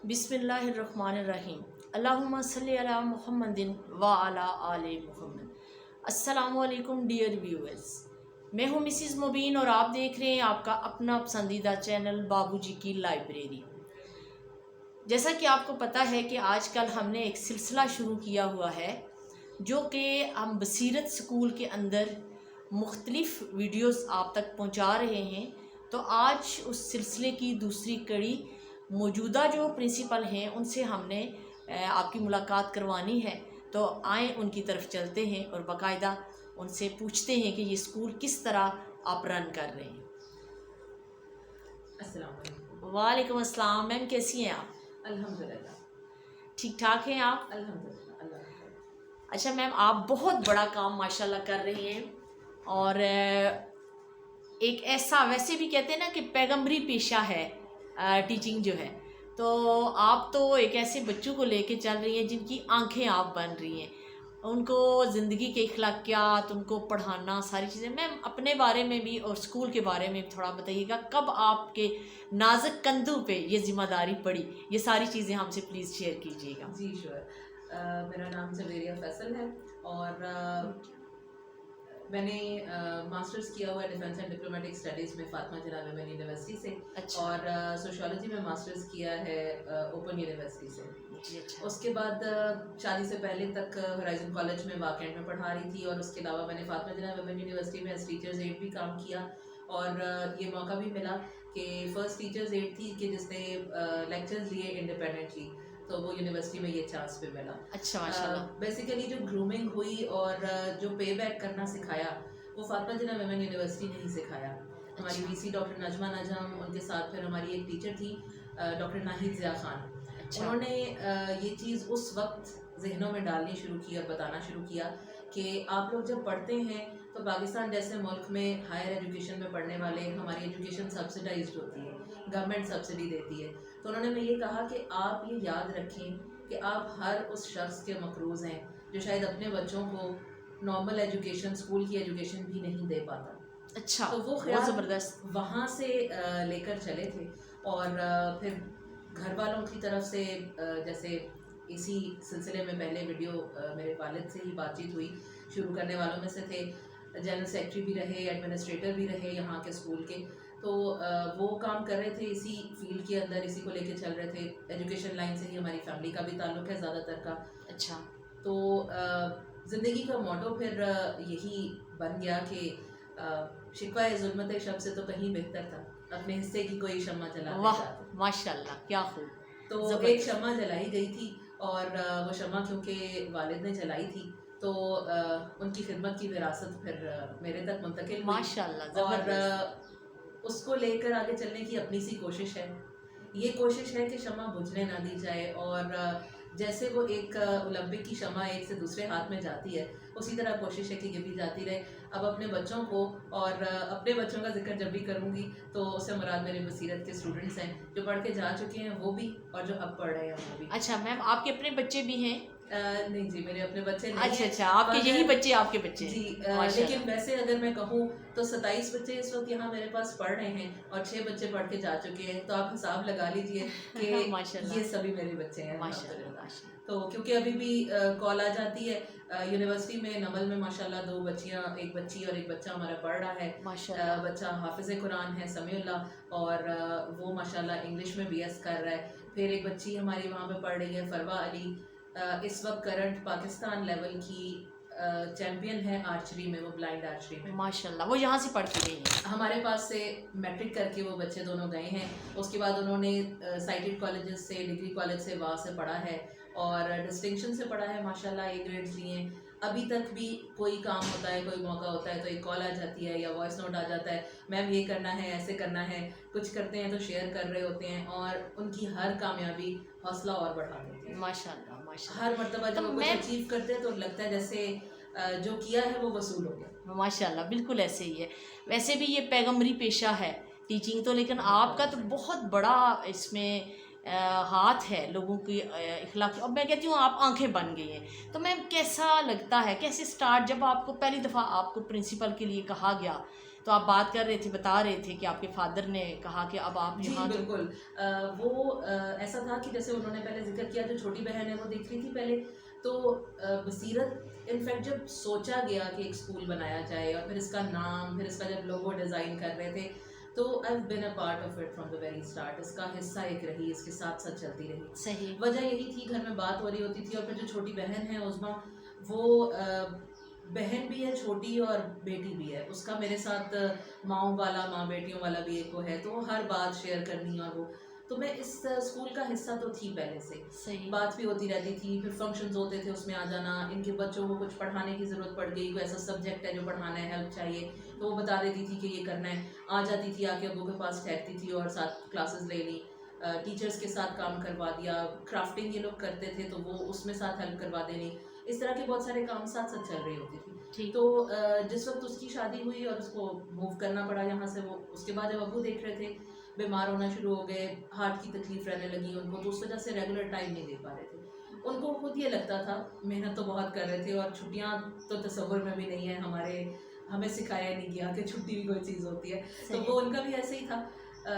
बिस्मिल्लाहिर्रहमानिर्रहीम। अल्लाहुम्मा सल्ली अला मुहम्मदिन व अला आले मुहम्मद। अस्सलामु अलैकुम डियर व्यूअर्स, मैं हूँ मिसिज़ मुबीन और आप देख रहे हैं आपका अपना पसंदीदा चैनल बाबूजी की लाइब्रेरी। जैसा कि आपको पता है कि आजकल हमने एक सिलसिला शुरू किया हुआ है जो कि हम बसीरत स्कूल के अंदर मुख्तलिफ़ वीडियोस आप तक पहुंचा रहे हैं। तो आज उस सिलसिले की दूसरी कड़ी मौजूदा जो प्रिंसिपल हैं उनसे हमने आपकी मुलाकात करवानी है। तो आए उनकी तरफ चलते हैं और बाकायदा उनसे पूछते हैं कि ये स्कूल किस तरह आप रन कर रहे हैं। अस्सलाम वालेकुम। वालेकुम अस्सलाम। मैम कैसी हैं आप? अल्हम्दुलिल्लाह। ठीक ठाक हैं आप? अल्हम्दुलिल्लाह, अल्लाह का शुक्र। अच्छा मैम, आप बहुत बड़ा काम माशाल्लाह कर रही हैं और एक ऐसा, वैसे भी कहते हैं ना कि पैगंबरी पेशा है टीचिंग जो है। तो आप तो एक ऐसे बच्चों को लेके चल रही हैं जिनकी आंखें आप बन रही हैं, उनको ज़िंदगी के अखलाकियात, उनको पढ़ाना, सारी चीज़ें। मैम अपने बारे में भी और स्कूल के बारे में थोड़ा बताइएगा, कब आपके नाजुक कंधों पे ये जिम्मेदारी पड़ी, ये सारी चीज़ें हमसे प्लीज़ शेयर कीजिएगा। जी श्योर। मेरा नाम जवेरिया फैसल है और मैंने मास्टर्स किया हुआ है डिफेंस एंड डिप्लोमेटिक स्टडीज़ में फातिमा जिन्ना वुमेन यूनिवर्सिटी से। अच्छा। और सोशियोलॉजी में मास्टर्स किया है ओपन यूनिवर्सिटी से। जी अच्छा। उसके बाद शादी से पहले तक होराइजन कॉलेज में वाकेंड में पढ़ा रही थी और उसके अलावा मैंने फातिमा जिन्ना वुमेन यूनिवर्सिटी में एज टीचर्स एड भी काम किया। और ये मौका भी मिला कि फ़र्स्ट टीचर्स एड थी कि जिसने लेक्चर्स लिए इंडिपेंडेंटली, तो वो यूनिवर्सिटी में ये चांस पे मिला। अच्छा माशाल्लाह। बेसिकली जो ग्रूमिंग हुई और जो पे बैक करना सिखाया वो फातिमा जिन्ना वुमेन यूनिवर्सिटी ने ही सिखाया। हमारी वीसी डॉक्टर नजमा नजम, उनके साथ फिर हमारी एक टीचर थी डॉक्टर नाहिद ज़िया खान। अच्छा। उन्होंने ये चीज़ उस वक्त जहनों में डालनी शुरू की और बताना शुरू किया कि आप लोग जब पढ़ते हैं तो पाकिस्तान जैसे मुल्क में हायर एजुकेशन में पढ़ने वाले, हमारी एजुकेशन सब्सिडाइज्ड होती है, गवर्नमेंट सब्सिडी देती है। तो उन्होंने मैं ये कहा कि आप ये याद रखें कि आप हर उस शख्स के मकरूज़ हैं जो शायद अपने बच्चों को नॉर्मल एजुकेशन, स्कूल की एजुकेशन भी नहीं दे पाता। अच्छा, तो वो बहुत ख्याल ज़बरदस्त। वहाँ से लेकर चले थे। और फिर घर वालों की तरफ से जैसे इसी सिलसिले में पहले वीडियो मेरे वालिद से ही बातचीत हुई, शुरू करने वालों में से थे, जनरल सेक्रेटरी भी रहे, एडमिनिस्ट्रेटर भी रहे यहाँ के स्कूल के। तो वो काम कर रहे थे इसी फील्ड के अंदर, इसी को लेके चल रहे थे। एजुकेशन लाइन से ही हमारी फैमिली का भी ताल्लुक़ है ज़्यादातर का। अच्छा। तो ज़िंदगी का मोटो फिर यही बन गया कि शिकवा ज़ुल्मत शब से तो कहीं बेहतर था अपने हिस्से की कोई शम्मा जलाते वाह जाते। माशाल्लाह, क्या खूब। तो एक शम्मा जलाई गई थी और वो शम्मा क्योंकि वालिद ने जलाई थी तो उनकी खिदमत की विरासत फिर मेरे तक मुंतकिल हुई। माशाल्लाह और ज़बरदस्त। उसको लेकर आगे चलने की अपनी सी कोशिश है। ये कोशिश है कि शम्मा बुझने ना दी जाए और जैसे वो एक ओलंपिक की शम्मा एक से दूसरे हाथ में जाती है, उसी तरह कोशिश है कि ये भी जाती रहे। अब अपने बच्चों को, और अपने बच्चों का जिक्र जब भी करूँगी तो उससे मुराद मेरे बसीरत के स्टूडेंट्स हैं जो पढ़ के जा चुके हैं वो भी, और जो अब पढ़ रहे हैं वो भी। अच्छा मैम, आपके अपने बच्चे भी हैं? नहीं जी, मेरे अपने बच्चे नहीं अच्छा हैं। अच्छा, आपके यही बच्चे आपके बच्चे हैं? जी माशाल्लाह। लेकिन वैसे अगर मैं कहूँ तो 27 बच्चे इस वक्त यहाँ मेरे पास पढ़ रहे हैं और 6 बच्चे पढ़ के जा चुके हैं। तो आप हिसाब लगा लीजिए कि माशाल्लाह। ये सभी मेरे बच्चे हैं माशाल्लाह अल्हम्दुलिल्लाह। माशाल्लाह। तो क्योंकि अभी भी कॉल आ जाती है यूनिवर्सिटी में, नमल में माशाल्लाह 2 बच्चियाँ, एक बच्ची और एक बच्चा हमारा पढ़ रहा है। माशाल्लाह। बच्चा हाफिज़ कुरान है समीउल्लाह और वो माशाल्लाह इंग्लिश में BS कर रहा है। फिर एक बच्ची हमारी वहाँ पे पढ़ रही है फरवा अली, इस वक्त करंट पाकिस्तान लेवल की चैम्पियन है आर्चरी में, वो ब्लाइंड आर्चरी में माशाल्लाह। वो यहाँ से पढ़ के गई हैं? हमारे पास से मैट्रिक करके वो बच्चे दोनों गए हैं। उसके बाद उन्होंने साइटेड कॉलेजेस से, डिग्री कॉलेज से, वहाँ से पढ़ा है और डिस्टिंक्शन से पढ़ा है माशाल्लाह, A ग्रेड्स लिए हैं। अभी तक भी कोई काम होता है, कोई मौका होता है तो एक कॉल आ जाती है या वॉइस नोट आ जाता है, मैम ये करना है, ऐसे करना है, कुछ करते हैं तो शेयर कर रहे होते हैं और उनकी हर कामयाबी हौसला और बढ़ा देती है माशाल्लाह माशाल्लाह। हर मर्तबा जब तो वो कुछ अचीव करते हैं तो लगता है जैसे जो किया है वो वसूल हो गया। माशाल्लाह बिल्कुल ऐसे ही है। वैसे भी ये पैगंबरी पेशा है टीचिंग तो, लेकिन आपका तो बहुत बड़ा इसमें हाथ है लोगों की इखलाक। अब मैं कहती हूँ आप आंखें बन गई हैं। तो मैम कैसा लगता है, कैसे स्टार्ट, जब आपको पहली दफ़ा आपको प्रिंसिपल के लिए कहा गया तो आप बात कर रहे थे, बता रहे थे कि आपके फादर ने कहा कि अब आप जी यहाँ बिल्कुल। ऐसा था कि जैसे उन्होंने पहले जिक्र किया, जो छोटी बहन है वो देख रही थी पहले, तो बसीरत इनफैक्ट जब सोचा गया कि एक स्कूल बनाया जाए और फिर इसका नाम, फिर इसका जब लोगो डिज़ाइन कर रहे थे, तो I have been a part of it from the very start. इसका हिस्सा एक रही, इसके साथ साथ चलती रही। सही। वजह यही थी, घर में बात हो रही होती थी, और फिर जो छोटी बहन है उज़मा, वो बहन भी है छोटी और बेटी भी है उसका मेरे साथ, माओ वाला, माँ बेटियों वाला भी एक वो है, तो हर बात शेयर करनी, और वो तो मैं इस स्कूल का हिस्सा तो थी पहले से। सही। बात भी होती रहती थी, फिर फंक्शंस होते थे उसमें आ जाना, इनके बच्चों को कुछ पढ़ाने की ज़रूरत पड़ गई, कोई ऐसा सब्जेक्ट है जो पढ़ाना है, हेल्प चाहिए, तो वो बता देती थी कि ये करना है, आ जाती थी, आके अब्बू के पास ठहरती थी और साथ क्लासेस ले ली, टीचर्स के साथ काम करवा दिया, क्राफ्टिंग ये लोग करते थे तो वो उसमें साथ हेल्प करवा देनी, इस तरह के बहुत सारे काम साथ साथ चल रही होती थी। ठीक। तो जिस वक्त उसकी शादी हुई और उसको मूव करना पड़ा यहाँ से, वो उसके बाद जब अब्बू देख रहे थे बीमार होना शुरू हो गए, हार्ट की तकलीफ रहने लगी उनको, तो उस वजह से रेगुलर टाइम नहीं दे पा रहे थे। उनको खुद ये लगता था, मेहनत तो बहुत कर रहे थे और छुट्टियाँ तो तसव्वुर में भी नहीं है, हमें सिखाया नहीं गया कि छुट्टी भी कोई चीज़ होती है, तो वो उनका भी ऐसे ही था।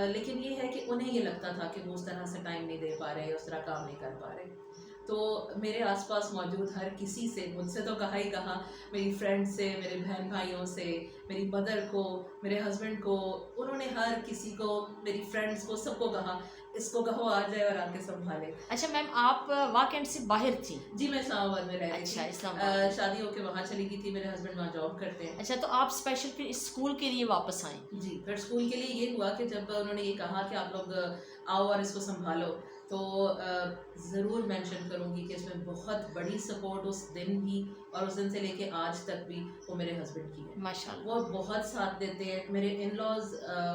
लेकिन ये है कि उन्हें ये लगता था कि वो उस तरह से टाइम नहीं दे पा रहे, उस तरह काम नहीं कर पा रहे। तो मेरे आसपास मौजूद हर किसी से, मुझसे तो कहा ही कहा, मेरी फ्रेंड से, मेरे बहन भाइयों से, मेरी मदर को, मेरे हस्बैंड को, उन्होंने हर किसी को, मेरी फ्रेंड्स को, सबको कहा इसको कहो आ जाए और आके संभाले। अच्छा मैम, आप वाकई से बाहर थी? जी, मैं इस्लामाबाद में रह रही अच्छा, थी। इस्लामाबाद। शादी होके वहाँ चली गई थी, मेरे हस्बैंड वहाँ जॉब करते हैं। अच्छा, तो आप स्पेशल फिर इस स्कूल के लिए वापस आए? जी, फिर स्कूल के लिए ये हुआ कि जब उन्होंने ये कहा कि आप लोग आओ और इसको संभालो, तो ज़रूर मेंशन करूँगी कि इसमें बहुत बड़ी सपोर्ट उस दिन भी और उस दिन से लेके आज तक भी वो मेरे हस्बैंड की है। माशाल्लाह। वो बहुत साथ देते हैं, मेरे इन-लॉज़,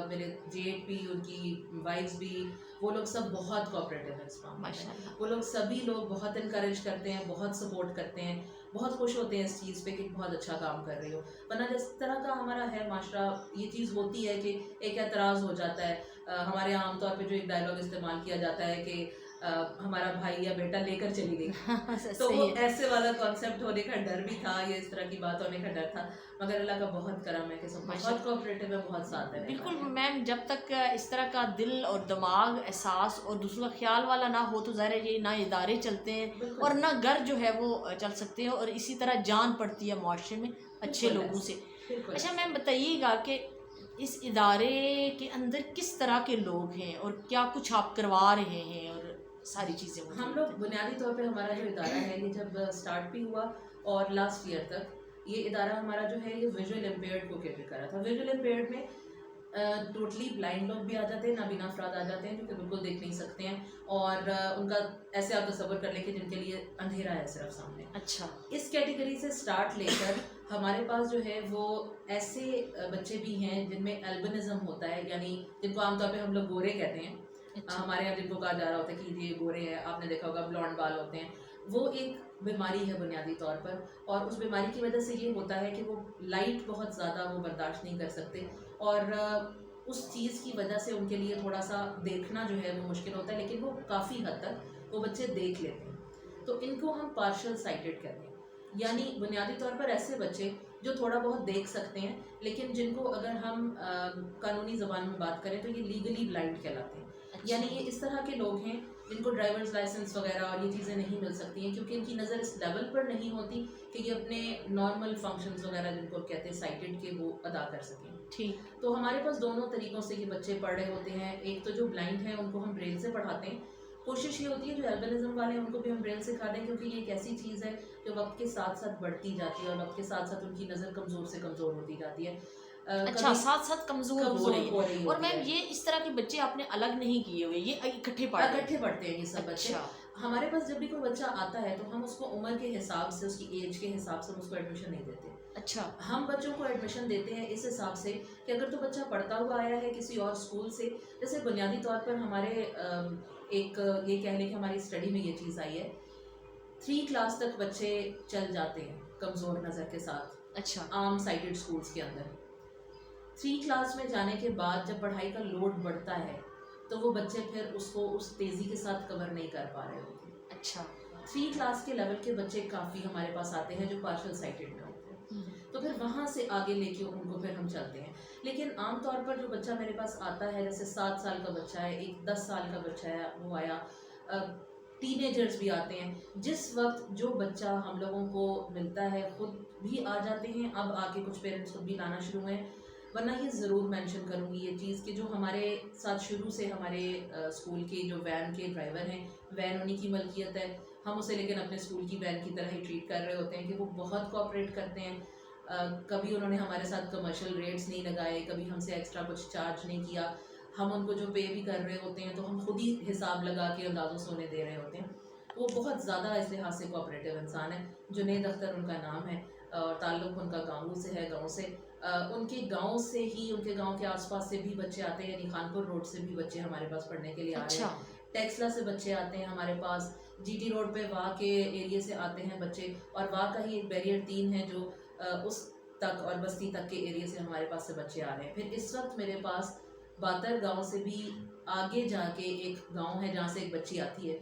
मेरे जेठ भी, उनकी वाइफ्स भी, वो लोग सब बहुत कोऑपरेटिव है इस मामले में। माशाल्लाह। वो लोग सभी लोग बहुत इनकरेज करते हैं, बहुत सपोर्ट करते हैं, बहुत खुश होते हैं इस चीज़ पे कि बहुत अच्छा काम कर रही हो। वरना जिस तरह का हमारा है माशरा, ये चीज़ होती है कि एक एतराज़ हो जाता है। हमारे यहाँ आमतौर पे जो एक डायलॉग इस्तेमाल किया जाता है कि हमारा भाई या बेटा लेकर चली गई, तो सही वो है। ऐसे वाला कॉन्सेप्ट होने का डर भी था, ये इस तरह की बात होने का डर था। मगर अल्लाह का बहुत करम है कि सब बहुत कोऑपरेटिव है, बहुत साथ है। बिल्कुल मैम, जब तक इस तरह का दिल और दिमाग, एहसास और दूसरों का ख्याल वाला ना हो, तो ज़ाहिर है ये ना इदारे चलते हैं और ना घर जो है वो चल सकते हैं, और इसी तरह जान पड़ती है माशरे में अच्छे लोगों से। अच्छा मैम, बताइएगा कि इस इदारे के अंदर किस तरह के लोग हैं और क्या कुछ आप करवा रहे हैं और सारी चीज़ें? हम लोग बुनियादी तौर पे, हमारा जो इदारा है ये जब स्टार्ट भी हुआ और लास्ट ईयर तक, ये इदारा हमारा जो है ये विजुअल इम्पेयर्ड को कैटर कर रहा था। विजुअल इम्पेयर्ड में टोटली ब्लाइंड लोग भी आ जाते हैं, नाबीना अफराद आ जाते हैं जो कि बिल्कुल देख नहीं सकते हैं, और उनका ऐसे आप तसव्वुर कर लें कि जिनके लिए अंधेरा है सिर्फ सामने। अच्छा। इस कैटेगरी से स्टार्ट लेकर हमारे पास जो है वो ऐसे बच्चे भी हैं जिनमें एल्बिनिज्म होता है, यानी जिनको आमतौर पे हम लोग गोरे कहते हैं। अच्छा। हमारे यहाँ जिनको कहा जा रहा होता है कि ये गोरे हैं, आपने देखा होगा ब्लॉन्ड बाल होते हैं, वो एक बीमारी है बुनियादी तौर पर, और उस बीमारी की वजह से ये होता है कि वो लाइट बहुत ज़्यादा वो बर्दाश्त नहीं कर सकते, और उस चीज़ की वजह से उनके लिए थोड़ा सा देखना जो है वो मुश्किल होता है, लेकिन वो काफ़ी हद तक वो बच्चे देख लेते हैं। तो इनको हम पार्शियल साइटेड कहते हैं, यानी बुनियादी तौर पर ऐसे बच्चे जो थोड़ा बहुत देख सकते हैं, लेकिन जिनको अगर हम कानूनी ज़बान में बात करें तो ये लीगली ब्लाइंड कहलाते हैं। यानी ये इस तरह के लोग हैं जिनको ड्राइवर्स लाइसेंस वगैरह और ये चीज़ें नहीं मिल सकती हैं, क्योंकि इनकी नज़र इस लेवल पर नहीं होती कि ये अपने नॉर्मल फंक्शंस वगैरह जिनको कहते हैं साइटेड के, वो अदा कर सकें। ठीक। तो हमारे पास दोनों तरीक़ों से ये बच्चे पढ़ रहे होते हैं। एक तो जो ब्लाइंड हैं उनको हम ब्रेल से पढ़ाते हैं, कोशिश ये होती है जो एल्बिनिज्म वाले हैं उनको भी हम ब्रेल सिखा दें, क्योंकि ये एक ऐसी चीज़ है जो वक्त के साथ साथ बढ़ती जाती है और वक्त के साथ साथ उनकी नज़र कमज़ोर से कमज़ोर होती जाती है। अच्छा, साथ साथ कमजोर हो रही है। और मैम, है। ये इस तरह के बच्चे आपने अलग नहीं किए हुए, ये इकट्ठे पढ़ते हैं ये सब बच्चे। अच्छा। हमारे पास जब भी कोई बच्चा आता है तो हम उसको उम्र के हिसाब से, उसकी एज के हिसाब से उसको एडमिशन नहीं देते। अच्छा। हम बच्चों को एडमिशन देते हैं इस हिसाब से कि अगर तो बच्चा पढ़ता हुआ आया है किसी और स्कूल से, जैसे बुनियादी तौर पर हमारे एक ये कह लें कि हमारी स्टडी में ये चीज़ आई है, 3 क्लास तक बच्चे चल जाते हैं कमज़ोर नज़र के साथ। अच्छा। आम साइटेड स्कूल्स के अंदर 3 क्लास में जाने के बाद जब पढ़ाई का लोड बढ़ता है तो वो बच्चे फिर उसको उस तेज़ी के साथ कवर नहीं कर पा रहे होते। अच्छा। 3 क्लास के लेवल के बच्चे काफ़ी हमारे पास आते हैं जो पार्शियल साइटेड में होते हैं। तो फिर वहाँ से आगे लेके उनको फिर हम चलते हैं। लेकिन आम तौर पर जो बच्चा मेरे पास आता है, जैसे 7 साल का बच्चा है, एक 10 साल का बच्चा है, वो आया, टीनेजर्स भी आते हैं। जिस वक्त जो बच्चा हम लोगों को मिलता है, खुद भी आ जाते हैं, अब आके कुछ पेरेंट्स खुद भी लाना शुरू हुए हैं। वरना ये ज़रूर मेंशन करूँगी ये चीज़ कि जो हमारे साथ शुरू से हमारे स्कूल के जो वैन के ड्राइवर हैं, वैन उन्हीं की मलकियत है। हम उसे लेकिन अपने स्कूल की वैन की तरह ही ट्रीट कर रहे होते हैं कि वो बहुत कोऑपरेट करते हैं। कभी उन्होंने हमारे साथ कमर्शियल रेट्स नहीं लगाए, कभी हमसे एक्स्ट्रा कुछ चार्ज नहीं किया। हम उनको जो पे भी कर रहे होते हैं तो हम खुद ही हिसाब लगा के अंदाज़ों से उन्हें दे रहे होते हैं। वो बहुत ज़्यादा इस लिहाज से कोऑपरेटिव इंसान है। जुनैद अख्तर उनका नाम है और ताल्लुक़ उनका गाँव से है, गाँव से। उनके गाँव से ही, उनके गाँव के आसपास से भी बच्चे आते हैं, यानी खानपुर रोड से भी बच्चे हमारे पास पढ़ने के लिए आ रहे अच्छा। हैं। टेक्सला से बच्चे आते हैं हमारे पास, जीटी रोड पे वाह के एरिया से आते हैं बच्चे, और वाह का ही एक बैरियर 3 है जो उस तक और बस्ती तक के एरिया से हमारे पास से बच्चे आ रहे हैं। फिर इस वक्त मेरे पास बातर गांव से भी आगे जाके एक गांव है जहाँ से एक बच्ची आती है,